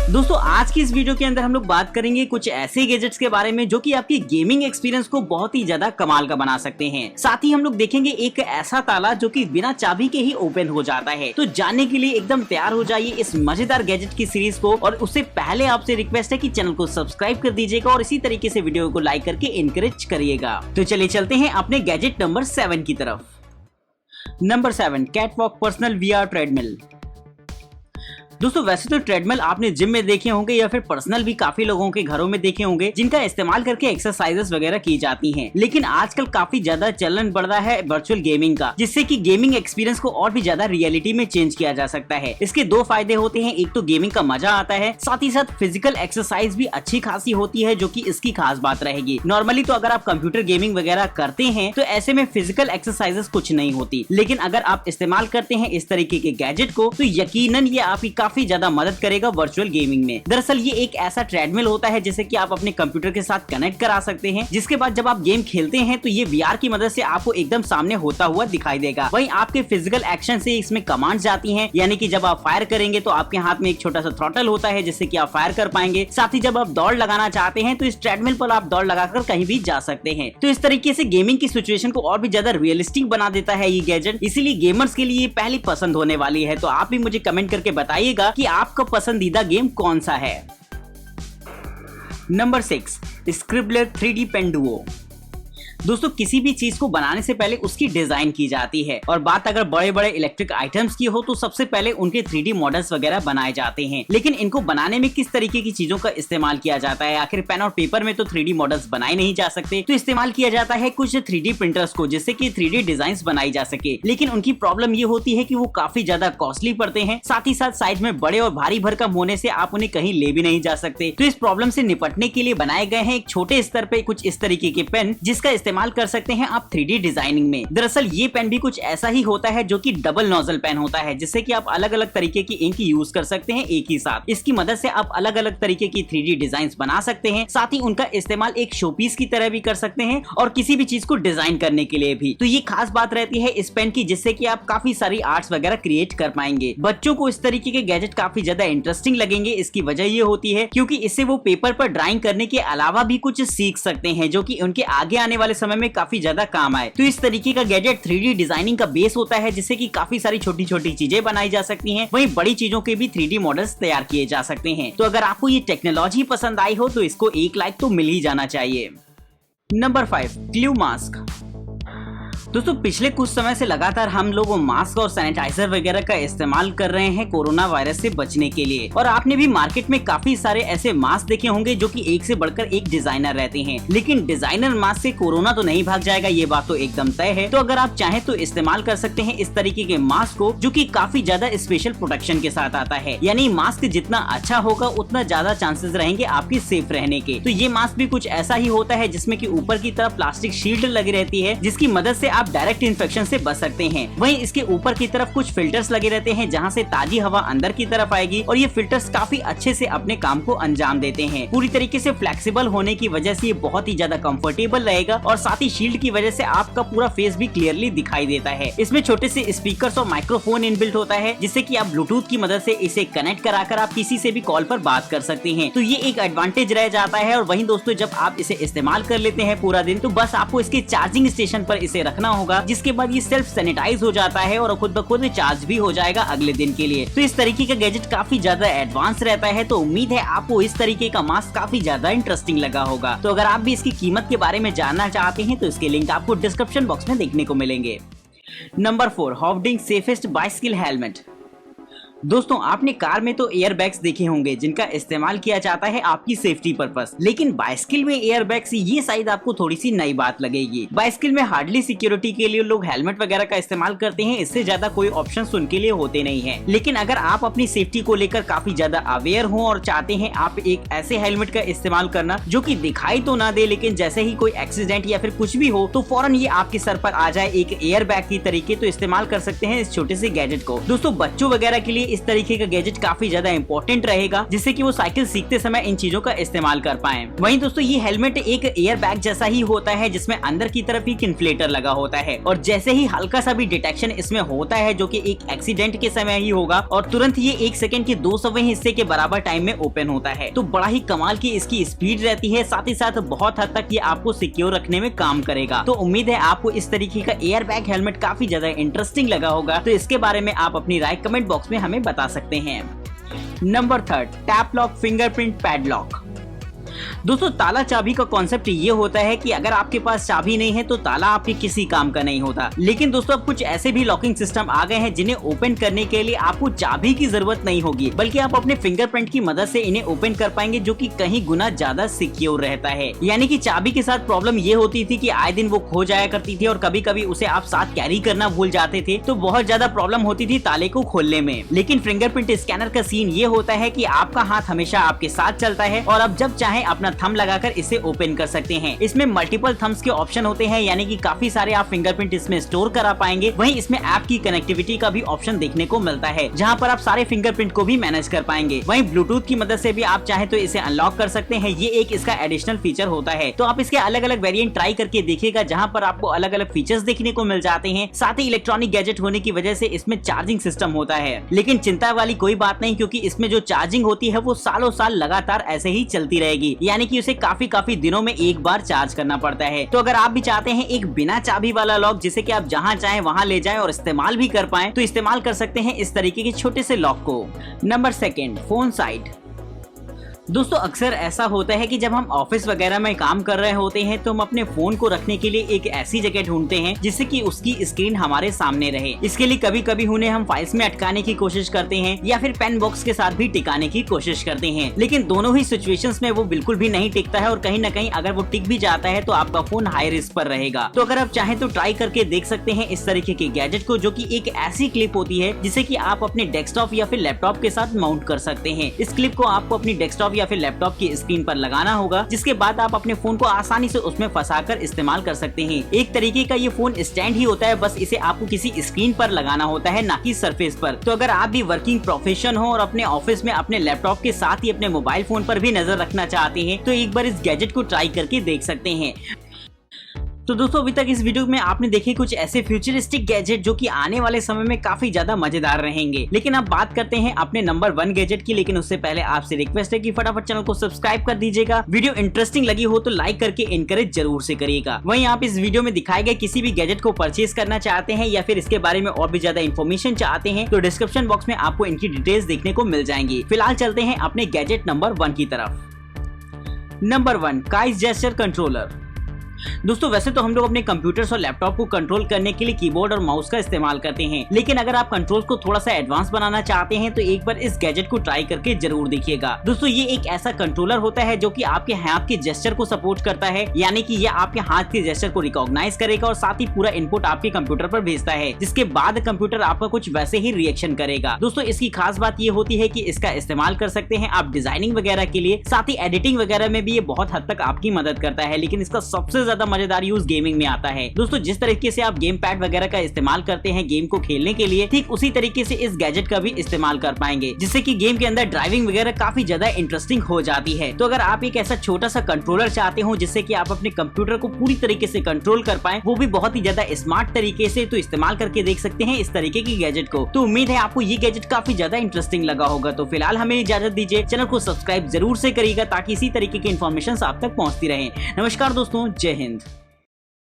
दोस्तों आज की इस वीडियो के अंदर हम लोग बात करेंगे कुछ ऐसे गैजेट्स के बारे में जो कि आपकी गेमिंग एक्सपीरियंस को बहुत ही ज्यादा कमाल का बना सकते हैं। साथ ही हम लोग देखेंगे एक ऐसा ताला जो कि बिना चाबी के ही ओपन हो जाता है। तो जानने के लिए एकदम तैयार हो जाइए इस मजेदार गैजेट की सीरीज को। और उससे पहले आपसे रिक्वेस्ट है कि चैनल को सब्सक्राइब कर दीजिएगा और इसी तरीके से वीडियो को लाइक करके इनकरेज करिएगा। तो चलिए चलते हैं अपने गैजेट नंबर 7 की तरफ। Number 7, catwalk personal VR treadmill. दोस्तों वैसे तो ट्रेडमिल आपने जिम में देखे होंगे या फिर पर्सनल भी काफी लोगों के घरों में देखे होंगे जिनका इस्तेमाल करके एक्सरसाइजेस वगैरह की जाती हैं। लेकिन आजकल काफी ज्यादा चलन बढ़ रहा है वर्चुअल गेमिंग का, जिससे कि गेमिंग एक्सपीरियंस को और भी ज्यादा रियलिटी में चेंज किया जा सकता है। इसके दो फायदे होते हैं, एक तो गेमिंग का मजा आता है, साथ ही साथ फिजिकल एक्सरसाइज भी अच्छी खासी होती है जो की इसकी खास बात रहेगी। नॉर्मली तो अगर आप कंप्यूटर गेमिंग वगैरह करते हैं तो ऐसे में फिजिकल एक्सरसाइजेस कुछ नहीं होती, लेकिन अगर आप इस्तेमाल करते हैं इस तरीके के गैजेट को तो यकीनन ये आपकी काफी ज्यादा मदद करेगा वर्चुअल गेमिंग में। दरअसल ये एक ऐसा ट्रेडमिल होता है जिसे कि आप अपने कंप्यूटर के साथ कनेक्ट करा सकते हैं, जिसके बाद जब आप गेम खेलते हैं तो ये VR की मदद से आपको एकदम सामने होता हुआ दिखाई देगा। वहीं आपके फिजिकल एक्शन से इसमें कमांड्स जाती हैं, यानी कि जब आप फायर करेंगे तो आपके हाथ में एक छोटा सा थ्रॉटल होता है जिससे कि आप फायर कर पाएंगे। साथ ही जब आप दौड़ लगाना चाहते हैं तो इस ट्रेडमिल पर आप दौड़ लगाकर कहीं भी जा सकते हैं। तो इस तरीके से गेमिंग की सिचुएशन को और भी ज्यादा रियलिस्टिक बना देता है ये गैजेट, इसीलिए गेमर्स के लिए पहली पसंद होने वाली है। तो आप भी मुझे कमेंट करके बताइएगा कि आपका पसंदीदा गेम कौन सा है। Number 6, scribbler 3D pen duo. दोस्तों किसी भी चीज को बनाने से पहले उसकी डिजाइन की जाती है, और बात अगर बड़े बड़े इलेक्ट्रिक आइटम्स की हो तो सबसे पहले उनके 3D मॉडल्स वगैरह बनाए जाते हैं। लेकिन इनको बनाने में किस तरीके की चीजों का इस्तेमाल किया जाता है? आखिर पेन और पेपर में तो 3D मॉडल्स बनाए नहीं जा सकते, तो इस्तेमाल किया जाता है कुछ 3D प्रिंटर्स को, जिससे कि 3D डिजाइन बनाई जा सके। लेकिन उनकी प्रॉब्लम ये होती है कि वो काफी ज्यादा कॉस्टली पड़ते हैं, साथ ही साथ साइज में बड़े और भारी भरकम होने से आप उन्हें कहीं ले भी नहीं जा सकते। तो इस प्रॉब्लम से निपटने के लिए बनाए गए हैं एक छोटे स्तर पे कुछ इस तरीके के पेन, जिसका इस्तेमाल कर सकते हैं आप 3D डिजाइनिंग में। दरअसल ये पेन भी कुछ ऐसा ही होता है जो कि डबल नोजल पेन होता है, जिससे कि आप अलग अलग तरीके की इंक यूज कर सकते हैं एक ही साथ। इसकी मदद से आप अलग अलग तरीके की 3D डिजाइन बना सकते हैं, साथ ही उनका इस्तेमाल एक शोपीस की तरह भी कर सकते हैं और किसी भी चीज को डिजाइन करने के लिए भी। तो ये खास बात रहती है इस पेन की, जिससे कि आप काफी सारी आर्ट्स वगैरह क्रिएट कर पाएंगे। बच्चों को इस तरीके के गैजेट काफी ज्यादा इंटरेस्टिंग लगेंगे। इसकी वजह ये होती है क्योंकि इससे वो पेपर पर ड्राइंग करने के अलावा भी कुछ सीख सकते हैं, जो कि उनके आगे आने वाले समय में काफी ज्यादा काम आए। तो इस तरीके का गैजेट 3D डिजाइनिंग का बेस होता है, जिससे कि काफी सारी छोटी छोटी चीजें बनाई जा सकती हैं, वहीं बड़ी चीजों के भी 3D मॉडल्स तैयार किए जा सकते हैं। तो अगर आपको ये टेक्नोलॉजी पसंद आई हो तो इसको एक लाइक तो मिल ही जाना चाहिए। Number 5, clue mask. दोस्तों पिछले कुछ समय से लगातार हम लोग मास्क और सैनिटाइजर वगैरह का इस्तेमाल कर रहे हैं कोरोना वायरस से बचने के लिए, और आपने भी मार्केट में काफी सारे ऐसे मास्क देखे होंगे जो कि एक से बढ़कर एक डिजाइनर रहते हैं। लेकिन डिजाइनर मास्क से कोरोना तो नहीं भाग जाएगा, ये बात तो एकदम तय है। तो अगर आप चाहें तो इस्तेमाल कर सकते हैं इस तरीके के मास्क को, जो कि काफी ज्यादा स्पेशल प्रोटेक्शन के साथ आता है। यानी मास्क जितना अच्छा होगा उतना ज्यादा चांसेस रहेंगे आपके सेफ रहने के। तो ये मास्क भी कुछ ऐसा ही होता है जिसमें कि ऊपर की तरफ प्लास्टिक शील्ड लगी रहती है, जिसकी मदद से आप डायरेक्ट इन्फेक्शन से बच सकते हैं। वहीं इसके ऊपर की तरफ कुछ फिल्टर्स लगे रहते हैं जहां से ताजी हवा अंदर की तरफ आएगी, और ये फिल्टर्स काफी अच्छे से अपने काम को अंजाम देते हैं। पूरी तरीके से फ्लेक्सिबल होने की वजह से ये बहुत ही ज्यादा कंफर्टेबल रहेगा, और साथ ही शील्ड की वजह से आपका पूरा फेस भी क्लियरली दिखाई देता है। इसमें छोटे से स्पीकर्स और माइक्रोफोन इनबिल्ट होता है, जिससे कि आप ब्लूटूथ की मदद से इसे कनेक्ट कराकर आप किसी से भी कॉल पर बात कर सकते हैं। तो ये एक एडवांटेज रह जाता है। और वहीं दोस्तों जब आप इसे इस्तेमाल कर लेते हैं पूरा दिन, तो बस आपको इसके चार्जिंग स्टेशन पर इसे रखना होगा, जिसके बाद ये सेल्फ सैनिटाइज हो जाता है और खुद ब खुद चार्ज भी हो जाएगा अगले दिन के लिए। तो इस तरीके का गैजेट काफी ज्यादा एडवांस रहता है। तो उम्मीद है आपको इस तरीके का मास्क काफी ज्यादा इंटरेस्टिंग लगा होगा। तो अगर आप भी इसकी कीमत के बारे में जानना चाहते हैं तो इसके लिंक आपको डिस्क्रिप्शन बॉक्स में देखने को मिलेंगे। Number 4, Hovding safest bicycle helmet. दोस्तों आपने कार में तो एयर बैग्स देखे होंगे जिनका इस्तेमाल किया जाता है आपकी सेफ्टी पर्पस, लेकिन बाइसिकल में एयर बैग्स ये शायद आपको थोड़ी सी नई बात लगेगी। बाइसिकल में हार्डली सिक्योरिटी के लिए लोग हेलमेट वगैरह का इस्तेमाल करते हैं, इससे ज्यादा कोई ऑप्शंस उनके लिए होते नहीं है। लेकिन अगर आप अपनी सेफ्टी को लेकर काफी ज्यादा अवेयर हो और चाहते हैं आप एक ऐसे हेलमेट का इस्तेमाल करना जो कि दिखाई तो ना दे, लेकिन जैसे ही कोई एक्सीडेंट या फिर कुछ भी हो तो फौरन ये आपके सर पर आ जाए एक एयर बैग की तरीके, तो इस्तेमाल कर सकते हैं इस छोटे से गैजेट को। दोस्तों बच्चों वगैरह के लिए इस तरीके का गैजेट काफी ज्यादा इंपॉर्टेंट रहेगा, जिससे कि वो साइकिल सीखते समय इन चीजों का इस्तेमाल कर पाए। वहीं दोस्तों ये हेलमेट एक एयर बैग जैसा ही होता है, जिसमें अंदर की तरफ एक इन्फ्लेटर लगा होता है और जैसे ही हल्का सा भी डिटेक्शन इसमें होता है, जो कि एक एक्सीडेंट के समय ही होगा, और तुरंत ये 1 सेकंड के 200वें हिस्से के बराबर टाइम में ओपन होता है। तो बड़ा ही कमाल की इसकी स्पीड रहती है, साथ ही साथ बहुत हद तक ये आपको सिक्योर रखने में काम करेगा। तो उम्मीद है आपको इस तरीके का एयर बैग हेलमेट काफी ज्यादा इंटरेस्टिंग लगा होगा। तो इसके बारे में आप अपनी राय कमेंट बॉक्स में हमें बता सकते हैं। Number 3, tap lock fingerprint padlock. दोस्तों ताला चाबी का कॉन्सेप्ट ये होता है कि अगर आपके पास चाबी नहीं है तो ताला आपके किसी काम का नहीं होता। लेकिन दोस्तों अब कुछ ऐसे भी लॉकिंग सिस्टम आ गए हैं जिन्हें ओपन करने के लिए आपको चाबी की जरूरत नहीं होगी, बल्कि आप अपने फिंगरप्रिंट की मदद से इन्हें ओपन कर पाएंगे, जो कि कहीं गुना ज्यादा सिक्योर रहता है। यानी कि चाबी के साथ प्रॉब्लम ये होती थी कि आए दिन वो खो जाया करती थी और कभी कभी उसे आप साथ कैरी करना भूल जाते थे, तो बहुत ज्यादा प्रॉब्लम होती थी ताले को खोलने में। लेकिन फिंगरप्रिंट स्कैनर का सीन ये होता है कि आपका हाथ हमेशा आपके साथ चलता है और आप जब चाहे अपना थंब लगाकर इसे ओपन कर सकते हैं। इसमें मल्टीपल थम्स के ऑप्शन होते हैं, यानी कि काफी सारे आप फिंगरप्रिंट इसमें स्टोर करा पाएंगे। वहीं इसमें ऐप की कनेक्टिविटी का भी ऑप्शन देखने को मिलता है, जहां पर आप सारे फिंगरप्रिंट को भी मैनेज कर पाएंगे। वहीं ब्लूटूथ की मदद से भी आप चाहे तो इसे अनलॉक कर सकते हैं, ये एक इसका एडिशनल फीचर होता है। तो आप इसके अलग अलग वेरिएंट ट्राई करके देखिएगा, जहां पर आपको अलग अलग फीचर्स देखने को मिल जाते हैं। साथ ही इलेक्ट्रॉनिक गैजेट होने की वजह से इसमें चार्जिंग सिस्टम होता है, लेकिन चिंता वाली कोई बात नहीं, क्योंकि इसमें जो चार्जिंग होती है वो सालों साल लगातार ऐसे ही चलती रहेगी, यानी कि उसे काफी दिनों में एक बार चार्ज करना पड़ता है। तो अगर आप भी चाहते हैं एक बिना चाबी वाला लॉक, जिसे कि आप जहां चाहें वहां ले जाएं और इस्तेमाल भी कर पाएं, तो इस्तेमाल कर सकते हैं इस तरीके के छोटे से लॉक को। Number 2, phone side. दोस्तों अक्सर ऐसा होता है कि जब हम ऑफिस वगैरह में काम कर रहे होते हैं तो हम अपने फोन को रखने के लिए एक ऐसी जगह ढूंढते हैं जिससे कि उसकी स्क्रीन हमारे सामने रहे। इसके लिए कभी कभी उन्हें हम फाइल्स में अटकाने की कोशिश करते हैं या फिर पेन बॉक्स के साथ भी टिकाने की कोशिश करते हैं, लेकिन दोनों ही सिचुएशंस में वो बिल्कुल भी नहीं टिकता है और कहीं ना कहीं अगर वो टिक भी जाता है तो आपका फोन हाई रिस्क पर रहेगा। तो अगर आप चाहें तो ट्राई करके देख सकते हैं इस तरीके के गैजेट को, जो की एक ऐसी क्लिप होती है जिसे की आप अपने डेस्कटॉप या फिर लैपटॉप के साथ माउंट कर सकते हैं। इस क्लिप को आपको अपनी डेस्कटॉप या फिर लैपटॉप की स्क्रीन पर लगाना होगा, जिसके बाद आप अपने फोन को आसानी से उसमें फंसाकर इस्तेमाल कर सकते हैं। एक तरीके का ये फोन स्टैंड ही होता है, बस इसे आपको किसी स्क्रीन पर लगाना होता है, ना कि सरफेस पर। तो अगर आप भी वर्किंग प्रोफेशन हो और अपने ऑफिस में अपने लैपटॉप के साथ ही अपने मोबाइल फोन पर भी नजर रखना चाहते हैं, तो एक बार इस गैजेट को ट्राई करके देख सकते हैं। तो दोस्तों अभी तक इस वीडियो में आपने देखे कुछ ऐसे फ्यूचरिस्टिक गैजेट जो कि आने वाले समय में काफी ज्यादा मजेदार रहेंगे। लेकिन अब बात करते हैं अपने नंबर 1 गैजेट की, लेकिन उससे पहले आपसे रिक्वेस्ट है कि फटाफट चैनल को सब्सक्राइब कर दीजिएगा। वीडियो इंटरेस्टिंग लगी हो तो लाइक करके एनकरेज जरूर से करिएगा। वहीं आप इस वीडियो में दिखाए गए किसी भी गैजेट को परचेज करना चाहते हैं या फिर इसके बारे में और भी ज्यादा इन्फॉर्मेशन चाहते हैं, तो डिस्क्रिप्शन बॉक्स में आपको इनकी डिटेल्स देखने को मिल जाएंगी। फिलहाल चलते हैं अपने गैजेट नंबर 1 की तरफ। नंबर 1, काइस जेस्चर कंट्रोलर। दोस्तों वैसे तो हम लोग अपने कंप्यूटर्स और लैपटॉप को कंट्रोल करने के लिए कीबोर्ड और माउस का इस्तेमाल करते हैं, लेकिन अगर आप कंट्रोल्स को थोड़ा सा एडवांस बनाना चाहते हैं तो एक बार इस गैजेट को ट्राई करके जरूर देखिएगा। दोस्तों ये एक ऐसा कंट्रोलर होता है जो कि आपके हाथ के जेस्चर को सपोर्ट करता है, यानी कि ये आपके हाथ के जेस्चर को रिकॉग्नाइज करेगा और साथ ही पूरा इनपुट आपके कंप्यूटर पर भेजता है, जिसके बाद कंप्यूटर आपका कुछ वैसे ही रिएक्शन करेगा। दोस्तों इसकी खास बात ये होती है कि इसका इस्तेमाल कर सकते हैं आप डिजाइनिंग वगैरह के लिए, साथ ही एडिटिंग वगैरह में भी ये बहुत हद तक आपकी मदद करता है। लेकिन इसका सबसे ज्यादा मजेदार यूज गेमिंग में आता है। दोस्तों जिस तरीके से आप गेम पैड वगैरह का इस्तेमाल करते हैं गेम को खेलने के लिए, ठीक उसी तरीके से इस गैजेट का भी इस्तेमाल कर पाएंगे, जिससे कि गेम के अंदर ड्राइविंग वगैरह काफी ज्यादा इंटरेस्टिंग हो जाती है। तो अगर आप एक ऐसा छोटा सा कंट्रोलर चाहते हो जिससे कि आप अपने कंप्यूटर को पूरी तरीके से कंट्रोल कर पाए, वो भी बहुत ही ज्यादा स्मार्ट तरीके से, तो इस्तेमाल करके देख सकते हैं इस तरीके की गैजेट को। तो उम्मीद है आपको ये गैजेट काफी ज्यादा इंटरेस्टिंग लगा होगा। तो फिलहाल हमें इजाजत दीजिए, चैनल को सब्सक्राइब जरूर से करिएगा ताकि इसी तरीके की इन्फॉर्मेशन आप तक पहुंचती रहे। नमस्कार दोस्तों, जय हिंद।